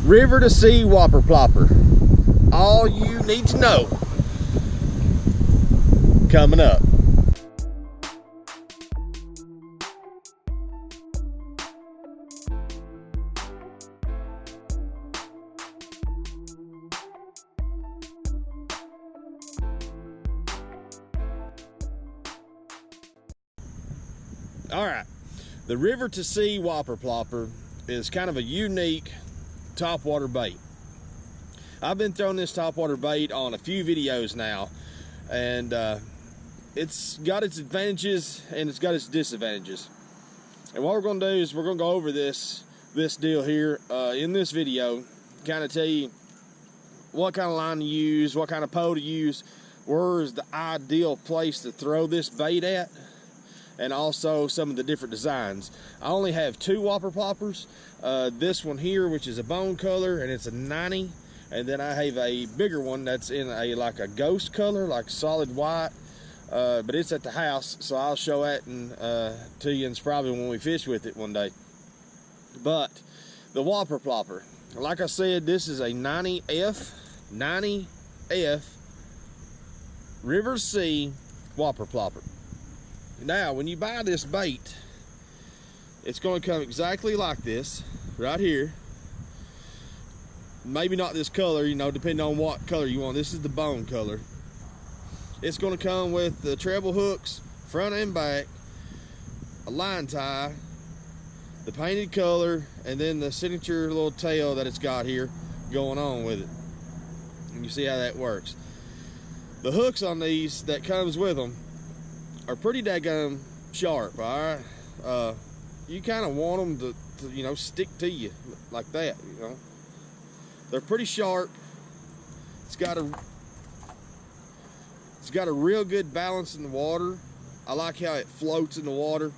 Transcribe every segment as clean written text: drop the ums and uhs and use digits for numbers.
River to sea Whopper Plopper. All you need to know coming up. All right, the river to sea Whopper Plopper is kind of a unique topwater bait. I've been throwing this topwater bait on a few videos now, and it's got its advantages and it's got its disadvantages. And what we're going to do is we're going to go over this deal here in this video, kind of tell you what kind of line to use, what kind of pole to use, where is the ideal place to throw this bait at, and also some of the different designs. I only have 2 Whopper Ploppers. This one here, which is a bone color, and it's a 90. And then I have a bigger one that's in like a ghost color, like solid white. But it's at the house, so I'll show that to you, and it's probably when we fish with it one day. But the Whopper Plopper, like I said, this is a 90F River Sea Whopper Plopper. Now, when you buy this bait, it's going to come exactly like this, right here. Maybe not this color, you know, depending on what color you want. This is the bone color. It's going to come with the treble hooks, front and back, a line tie, the painted color, and then the signature little tail that it's got here going on with it. And you see how that works. The hooks on these that comes with them are pretty daggone sharp, all right? You kind of want them to, you know, stick to you like that, you know. They're pretty sharp. It's got a real good balance in the water. I like how it floats in the water.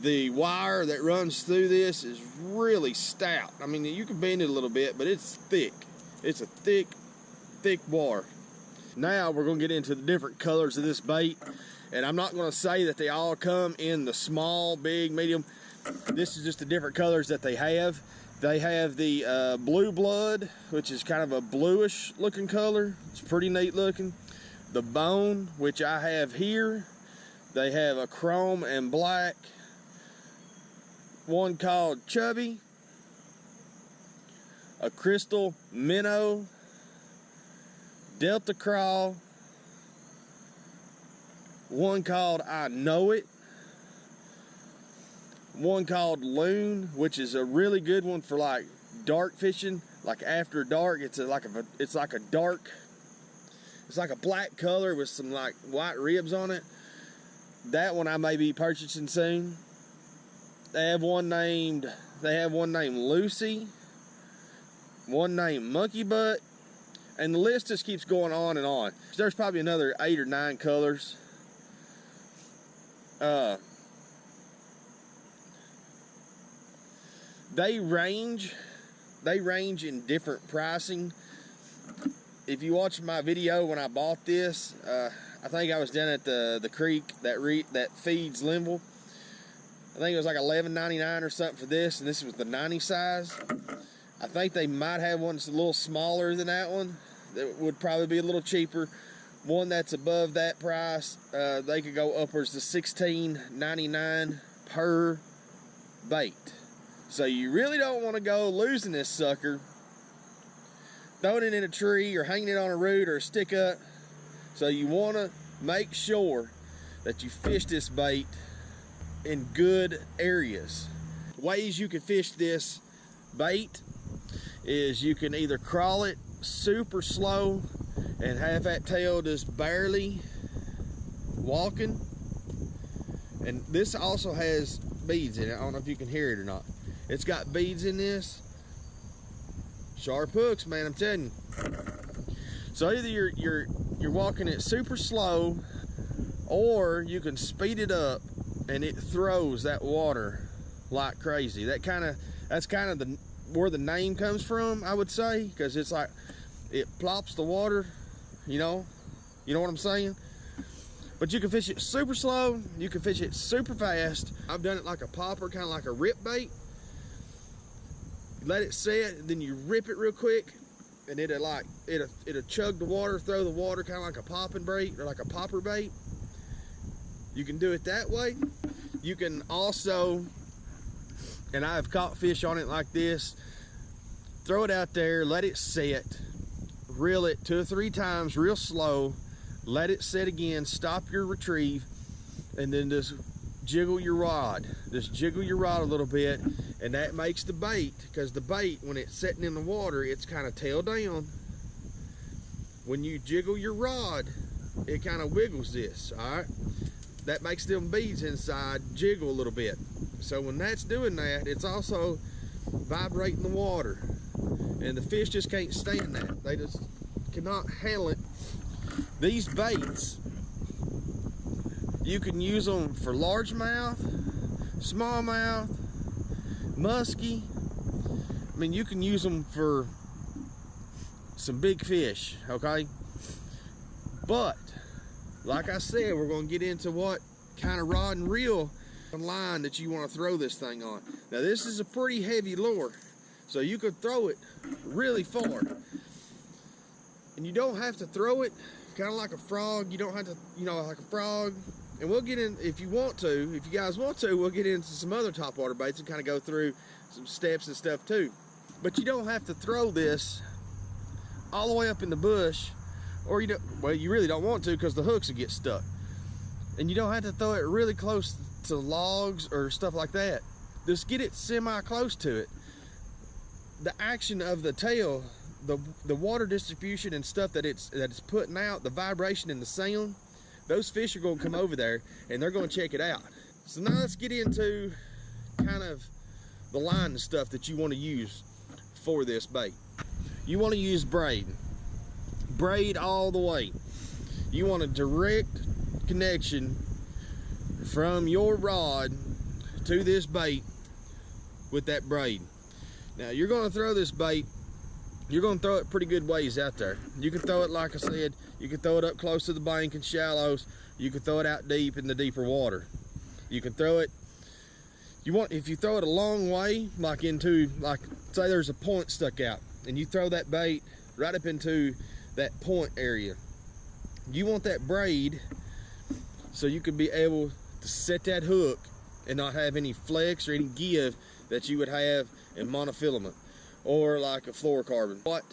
The wire that runs through this is really stout. I mean, you can bend it a little bit, but it's thick. It's a thick wire. Now we're going to get into the different colors of this bait, and I'm not going to say that they all come in the small, big, medium. This is just the different colors that they have. They have the blue blood, which is kind of a bluish looking color. It's pretty neat looking. The bone, which I have here, they have a chrome and black. One called Chubby, a crystal minnow, Delta Crawl, one called I Know It, one called Loon, which is a really good one for like dark fishing, like after dark. It's like a black color with some like white ribs on it. That one I may be purchasing soon. They have one named Lucy, one named Monkey Butt. And the list just keeps going on and on. There's probably another 8 or 9 colors. They range in different pricing. If you watch my video when I bought this, I think I was down at the creek that feeds Linville. I think it was like $11.99 or something for this, and this was the 90 size. I think they might have one that's a little smaller than that one. That would probably be a little cheaper. One that's above that price, they could go upwards to $16.99 per bait. So you really don't want to go losing this sucker, throwing it in a tree or hanging it on a root or a stick up. So you want to make sure that you fish this bait in good areas. Ways you can fish this bait is you can either crawl it super slow and have that tail just barely walking. And this also has beads in it. I don't know if you can hear it or not. It's got beads in this. Sharp hooks, man, I'm telling you. So either you're walking it super slow, or you can speed it up and it throws that water like crazy. That's kind of where the name comes from, I would say, because it's like it plops the water, you know what I'm saying. But you can fish it super slow, you can fish it super fast. I've done it like a popper, kind of like a rip bait. let it set, then you rip it real quick, and it'll chug the water, throw the water, kind of like a popping bait or like a popper bait. You can do it that way. You can also, and I have caught fish on it like this, throw it out there, let it set, reel it 2 or 3 times real slow, let it set again, stop your retrieve, and then just jiggle your rod. Just jiggle your rod a little bit, and that makes the bait, because the bait, when it's setting in the water, it's kind of tail down. When you jiggle your rod, it kind of wiggles this, all right? That makes them beads inside jiggle a little bit. So when that's doing that, it's also vibrating the water, and the fish just can't stand that. They just cannot handle it. These baits, you can use them for largemouth, smallmouth, musky. I mean, you can use them for some big fish, okay? But like I said, we're going to get into what kind of rod and reel and line that you want to throw this thing on. Now, this is a pretty heavy lure, so you could throw it really far. And you don't have to throw it kind of like a frog. You don't have to, you know, like a frog. And we'll get in, if you want to, if you guys want to, we'll get into some other topwater baits and kind of go through some steps and stuff too. But you don't have to throw this all the way up in the bush, or you don't, well, you really don't want to, because the hooks will get stuck. And you don't have to throw it really close to logs or stuff like that. Just get it semi-close to it. The action of the tail, the water distribution and stuff that it's putting out, the vibration and the sound, those fish are going to come over there and they're going to check it out. So now let's get into kind of the line and stuff that you want to use for this bait. You want to use braid. Braid all the way. You want a direct connection from your rod to this bait with that braid. Now you're going to throw this bait, you're going to throw it pretty good ways out there. You can throw it, like I said, you can throw it up close to the bank in shallows. You can throw it out deep in the deeper water. You can throw it, if you throw it a long way, like into, like say there's a point stuck out, and you throw that bait right up into that point area. You want that braid so you can be able to set that hook and not have any flex or any give that you would have in monofilament or like a fluorocarbon. What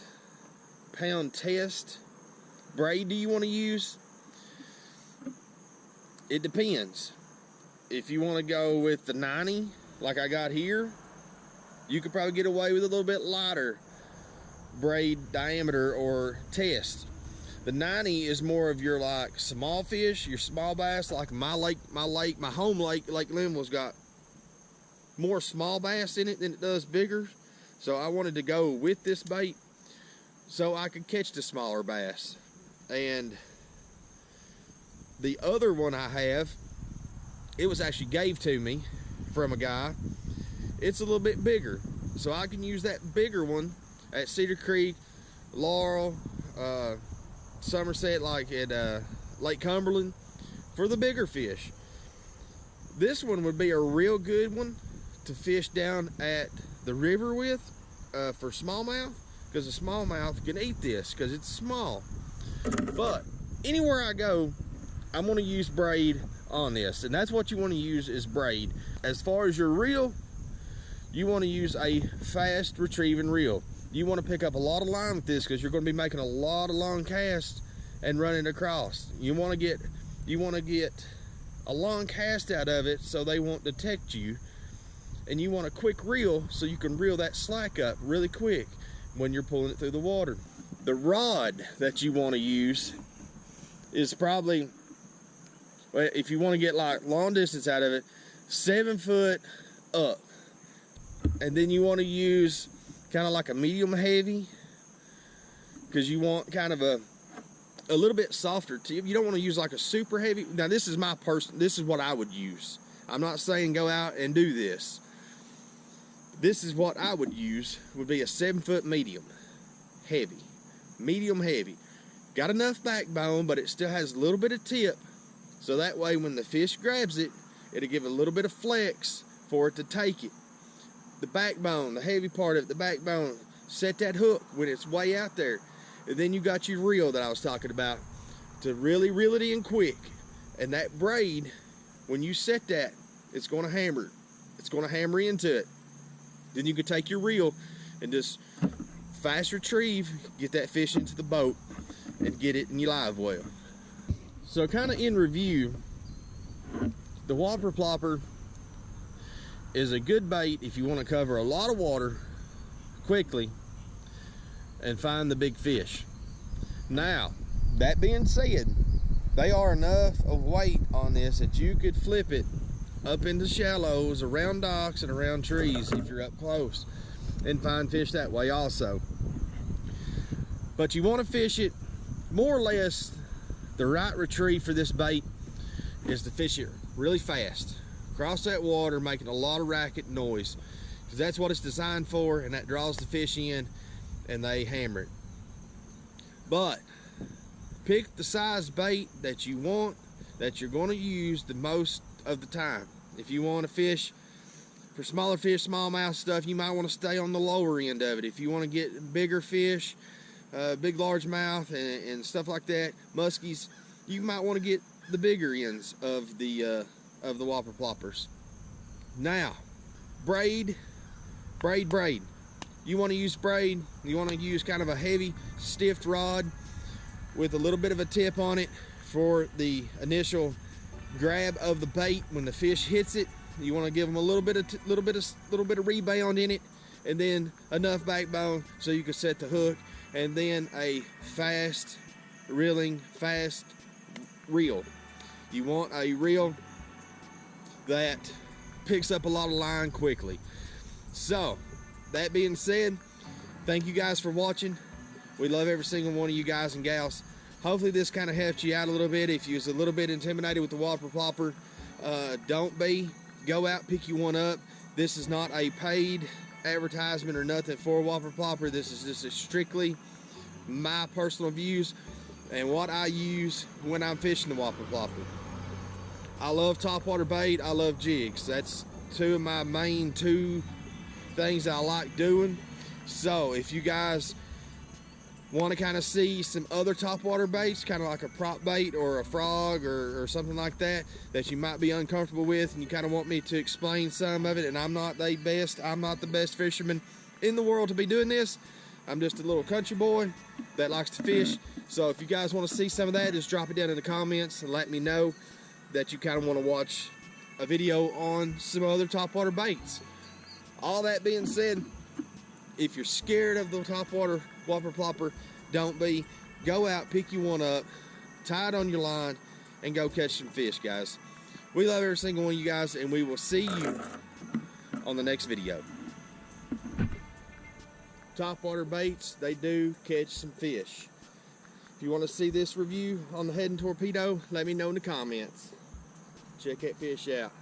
pound test braid do you want to use? It depends. If you want to go with the 90 like I got here, you could probably get away with a little bit lighter braid diameter or test. The 90 is more of your like small fish, your small bass. Like my home lake, Lake Linville's got more small bass in it than it does bigger. So I wanted to go with this bait so I could catch the smaller bass. And the other one I have, it was actually gave to me from a guy. It's a little bit bigger, so I can use that bigger one at Cedar Creek, Laurel, Somerset, like at Lake Cumberland, for the bigger fish. This one would be a real good one to fish down at the river with for smallmouth, because the smallmouth can eat this because it's small. But anywhere I go, I'm going to use braid on this, and that's what you want to use is braid. As far as your reel, you want to use a fast retrieving reel. You want to pick up a lot of line with this because you're going to be making a lot of long casts and running across. You want to get a long cast out of it so they won't detect you, and you want a quick reel so you can reel that slack up really quick when you're pulling it through the water. The rod that you want to use is probably, well, if you want to get like long distance out of it, 7 foot up. And then you want to use kind of like a medium heavy, because you want kind of a little bit softer tip. You don't want to use like a super heavy. Now this is this is what I would use. I'm not saying go out and do this. This is what I would use, would be a 7 foot medium heavy. Medium heavy. Got enough backbone, but it still has a little bit of tip, so that way when the fish grabs it, it'll give a little bit of flex for it to take it. the backbone, the heavy part of it, the backbone. Set that hook when it's way out there. And then you got your reel that I was talking about to really reel it in quick. And that braid, when you set that, it's going to hammer. It's going to hammer into it. Then you can take your reel and just fast retrieve, get that fish into the boat, and get it in your live well. So kind of in review, the Whopper Plopper is a good bait if you want to cover a lot of water quickly and find the big fish. Now, that being said, they are enough of weight on this that you could flip it up into shallows, around docks, and around trees if you're up close, and find fish that way also. But you want to fish it more or less. The right retrieve for this bait is to fish it really fast across that water, making a lot of racket noise, because that's what it's designed for, and that draws the fish in and they hammer it. But pick the size bait that you want, that you're going to use the most of the time. If you want to fish for smaller fish, smallmouth stuff, you might want to stay on the lower end of it. If you want to get bigger fish, big largemouth and stuff like that, muskies, you might want to get the bigger ends of the Whopper Ploppers. Now, braid. You want to use braid. You want to use kind of a heavy, stiff rod with a little bit of a tip on it for the initial grab of the bait when the fish hits it. You want to give them a little bit of rebound in it, and then enough backbone so you can set the hook, and then a fast reel. You want a reel that picks up a lot of line quickly. So that being said, thank you guys for watching. We love every single one of you guys and gals. Hopefully this kind of helped you out a little bit. If you was a little bit intimidated with the Whopper Plopper, don't be. Go out, pick you one up. This is not a paid advertisement or nothing for Whopper Plopper. This is just strictly my personal views and what I use when I'm fishing the Whopper Plopper. I love topwater bait. I love jigs. That's two of my main things I like doing. So if you guys want to kind of see some other topwater baits, kind of like a prop bait or a frog or something like that you might be uncomfortable with, and you kind of want me to explain some of it, and I'm not the best fisherman in the world to be doing this. I'm just a little country boy that likes to fish. So if you guys want to see some of that, just drop it down in the comments and let me know that you kind of want to watch a video on some other topwater baits. All that being said, if you're scared of the topwater Whopper Plopper, don't be. Go out, pick you one up, tie it on your line, and go catch some fish, guys. We love every single one of you guys, and we will see you on the next video. Topwater baits, they do catch some fish. If you want to see this review on the head and torpedo, let me know in the comments. Check that fish out.